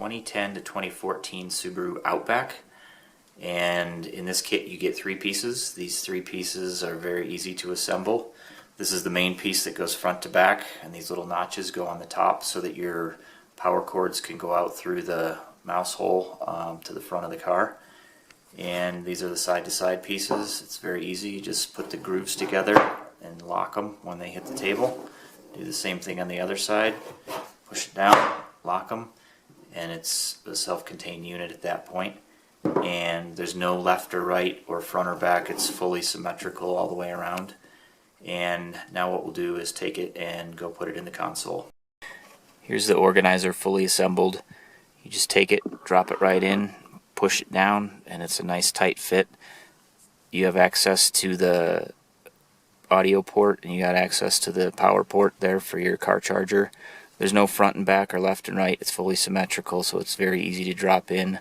2010 to 2014 Subaru Outback, and in this kit you get 3 pieces. These 3 pieces are very easy to assemble. This is the main piece that goes front to back, and these little notches go on the top so that your power cords can go out through the mouse hole to the front of the car. And these are the side-to-side pieces. It's very easy. You just put the grooves together and lock them when they hit the table. Do the same thing on the other side. Push it down, lock them, and it's a self-contained unit at that point. And there's no left or right or front or back. It's fully symmetrical all the way around. And now what we'll do is take it and go put it in the console. Here's the organizer fully assembled. You just take it, drop it right in, push it down, and it's a nice tight fit. You have access to the audio port, and you got access to the power port there for your car charger. There's no front and back or left and right. It's fully symmetrical, so it's very easy to drop in.